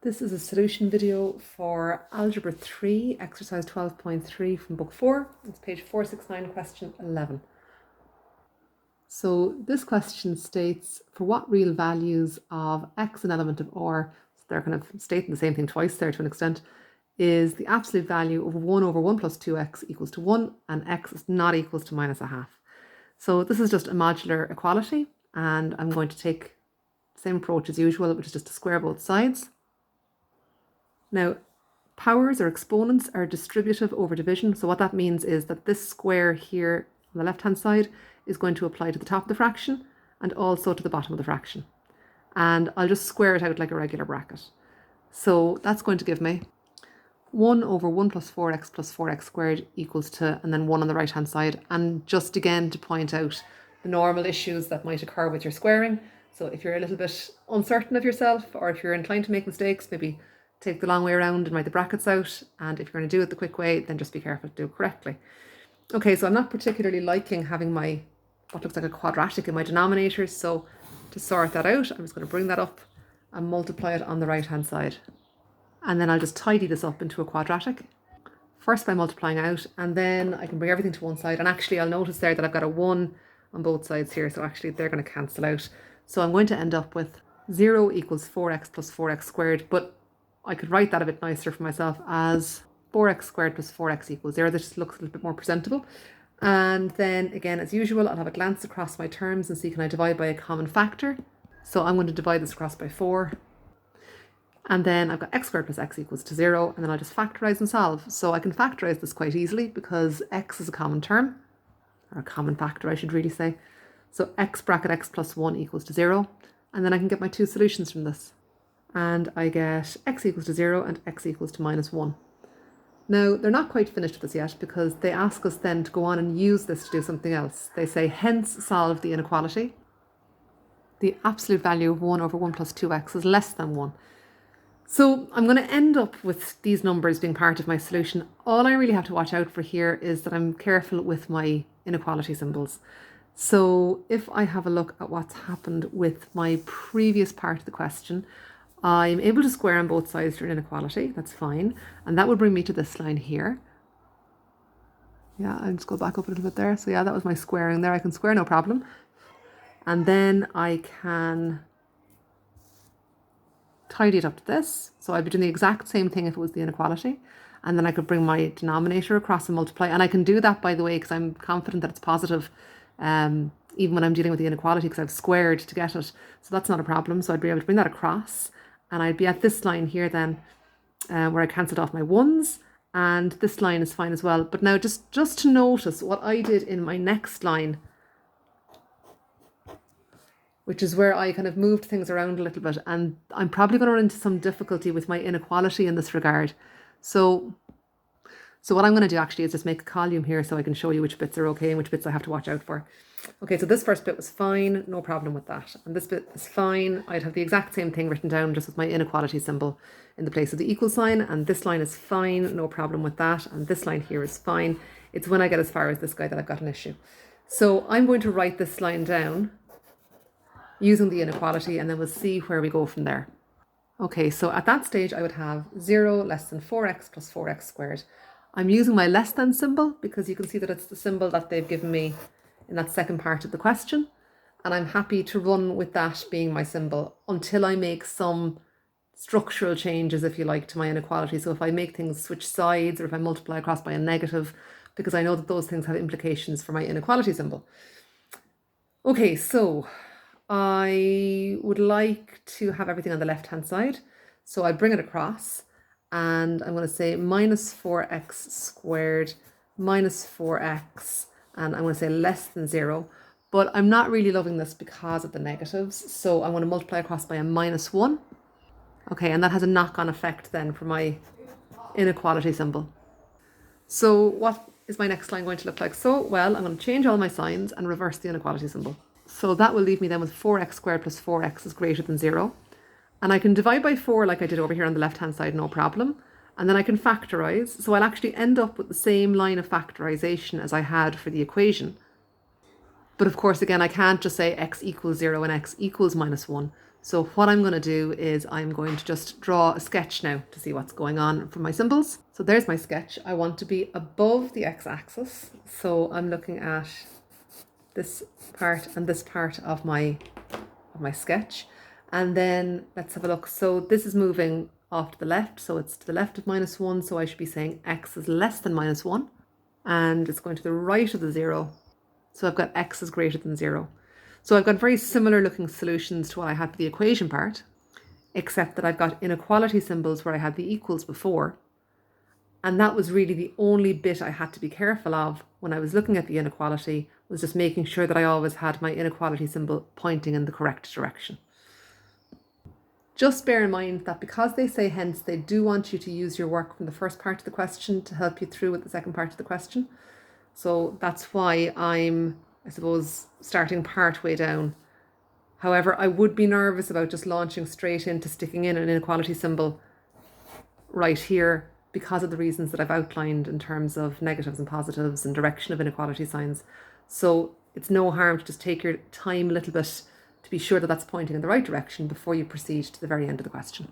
This is a solution video for Algebra 3, exercise 12.3 from book 4. It's page 469, question 11. So this question states, for what real values of x an element of R, so they're kind of stating the same thing twice there to an extent, is the absolute value of 1 over 1 plus 2x equals to 1 and x is not equals to minus a half. So this is just a modular equality, and I'm going to take the same approach as usual, which is just to square both sides. Now, powers or exponents are distributive over division. So what that means is that this square here on the left-hand side is going to apply to the top of the fraction and also to the bottom of the fraction. And I'll just square it out like a regular bracket. So that's going to give me 1 over 1 plus 4x squared equals to, and then 1 on the right-hand side. And just again to point out the normal issues that might occur with your squaring. So if you're a little bit uncertain of yourself, or if you're inclined to make mistakes, maybe take the long way around and write the brackets out. And if you're going to do it the quick way, then just be careful to do it correctly. Okay, so I'm not particularly liking having what looks like a quadratic in my denominators. So to sort that out, I'm just going to bring that up and multiply it on the right-hand side. And then I'll just tidy this up into a quadratic. First by multiplying out, and then I can bring everything to one side. And actually I'll notice there that I've got a 1 on both sides here. So actually they're going to cancel out. So I'm going to end up with 0 equals 4x plus 4x squared. But I could write that a bit nicer for myself as 4x squared plus 4x equals 0. This just looks a little bit more presentable. And then again, as usual, I'll have a glance across my terms and see, can I divide by a common factor? So I'm going to divide this across by 4. And then I've got x squared plus x equals to 0. And then I'll just factorize and solve. So I can factorize this quite easily because x is a common term, or a common factor, I should really say. So x bracket x plus 1 equals to 0. And then I can get my two solutions from this. And I get x equals to 0 and x equals to minus 1. Now, they're not quite finished with this yet because they ask us then to go on and use this to do something else. They say, hence solve the inequality. The absolute value of 1 over 1 plus 2x is less than 1. So I'm going to end up with these numbers being part of my solution. All I really have to watch out for here is that I'm careful with my inequality symbols. So if I have a look at what's happened with my previous part of the question, I'm able to square on both sides for an inequality, that's fine. And that would bring me to this line here. Yeah, I'll just go back up a little bit there. So yeah, that was my squaring there. I can square no problem. And then I can tidy it up to this. So I'd be doing the exact same thing if it was the inequality. And then I could bring my denominator across and multiply. And I can do that, by the way, because I'm confident that it's positive, even when I'm dealing with the inequality, because I've squared to get it. So that's not a problem. So I'd be able to bring that across. And I'd be at this line here then, where I cancelled off my 1s. And this line is fine as well. But now just to notice what I did in my next line, which is where I kind of moved things around a little bit. And I'm probably going to run into some difficulty with my inequality in this regard. So what I'm going to do actually is just make a column here so I can show you which bits are okay and which bits I have to watch out for. Okay, so this first bit was fine, no problem with that. And this bit is fine. I'd have the exact same thing written down just with my inequality symbol in the place of the equal sign. And this line is fine, no problem with that. And this line here is fine. It's when I get as far as this guy that I've got an issue. So I'm going to write this line down using the inequality, and then we'll see where we go from there. Okay, so at that stage I would have 0 less than 4x plus 4x squared. I'm using my less than symbol because you can see that it's the symbol that they've given me in that second part of the question. And I'm happy to run with that being my symbol until I make some structural changes, if you like, to my inequality. So if I make things switch sides or if I multiply across by a negative, because I know that those things have implications for my inequality symbol. Okay, so I would like to have everything on the left-hand side. So I bring it across and I'm going to say minus 4x squared minus 4x, and I'm going to say less than 0. But I'm not really loving this because of the negatives. So I'm going to multiply across by a minus 1. Okay, and that has a knock-on effect then for my inequality symbol. So what is my next line going to look like? So, well, I'm going to change all my signs and reverse the inequality symbol. So that will leave me then with 4x squared plus 4x is greater than 0. And I can divide by 4 like I did over here on the left-hand side, no problem. And then I can factorize. So I'll actually end up with the same line of factorization as I had for the equation. But of course, again, I can't just say x equals 0 and x equals minus 1. So what I'm going to do is I'm going to just draw a sketch now to see what's going on for my symbols. So there's my sketch. I want to be above the x-axis. So I'm looking at this part and this part of my sketch. And then let's have a look. So this is moving off to the left. So it's to the left of -1. So I should be saying x is less than -1. And it's going to the right of the 0. So I've got x is greater than 0. So I've got very similar looking solutions to what I had for the equation part, except that I've got inequality symbols where I had the equals before. And that was really the only bit I had to be careful of when I was looking at the inequality, was just making sure that I always had my inequality symbol pointing in the correct direction. Just bear in mind that because they say hence, they do want you to use your work from the first part of the question to help you through with the second part of the question. So that's why I'm, I suppose, starting part way down. However, I would be nervous about just launching straight into sticking in an inequality symbol right here because of the reasons that I've outlined in terms of negatives and positives and direction of inequality signs. So it's no harm to just take your time a little bit to be sure that that's pointing in the right direction before you proceed to the very end of the question.